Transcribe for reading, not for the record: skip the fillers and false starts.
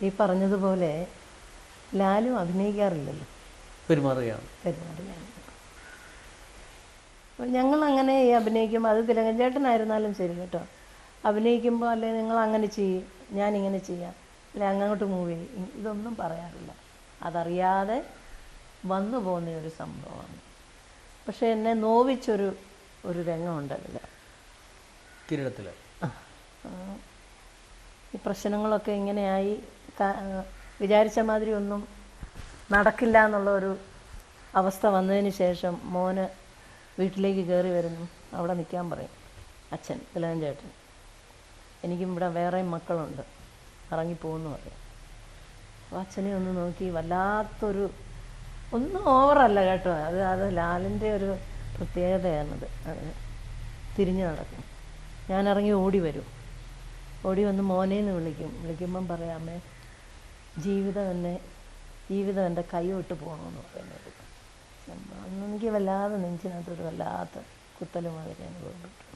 ഈ പറഞ്ഞതുപോലെ ലാലും അഭിനയിക്കാറില്ലല്ലോ, പെരുമാറുകയാണ്. അപ്പോൾ ഞങ്ങളങ്ങനെ ഈ അഭിനയിക്കുമ്പോൾ, അത് തിലകൻ ചേട്ടനായിരുന്നാലും ശരി കേട്ടോ, അഭിനയിക്കുമ്പോൾ അല്ലെങ്കിൽ നിങ്ങൾ അങ്ങനെ ചെയ്യും, ഞാനിങ്ങനെ ചെയ്യാം, അല്ലെ അങ്ങോട്ട് മൂവ് ചെയ്യും, ഇതൊന്നും പറയാറില്ല. അതറിയാതെ വന്നു പോകുന്ന ഒരു സംഭവമാണ്. പക്ഷെ എന്നെ നോവിച്ചൊരു രംഗമുണ്ട് അതിൽ, കിരീടത്തിൽ. ഈ പ്രശ്നങ്ങളൊക്കെ ഇങ്ങനെയായി വിചാരിച്ച മാതിരി ഒന്നും നടക്കില്ല എന്നുള്ളൊരു അവസ്ഥ വന്നതിന് ശേഷം മോന് വീട്ടിലേക്ക് കയറി വരുന്നു, അവിടെ നിൽക്കാൻ പറയും അച്ഛൻ, തിലകൻ ചേട്ടൻ. എനിക്കും ഇവിടെ വേറെയും മക്കളുണ്ട്, ഇറങ്ങിപ്പോകുന്നു പറയും. അപ്പോൾ അച്ഛനെ ഒന്ന് നോക്കി വല്ലാത്തൊരു, ഒന്നും ഓവറല്ല കേട്ടോ, അത് ലാലിൻ്റെ ഒരു പ്രത്യേകതയാണത്. അത് തിരിഞ്ഞു നടക്കും. ഞാനിറങ്ങി ഓടി വരും, ഓടി വന്ന് മോനേന്ന് വിളിക്കുമ്പം പറയാമേ, ജീവിതം എൻ്റെ കൈ വിട്ട് പോകണമെന്ന് പറയുന്നത്. അന്ന് എനിക്ക് വല്ലാതെ നെഞ്ചിനകത്തൊരു വല്ലാത്ത കുത്തൽ മാതിരി അനുഭവപ്പെട്ടു.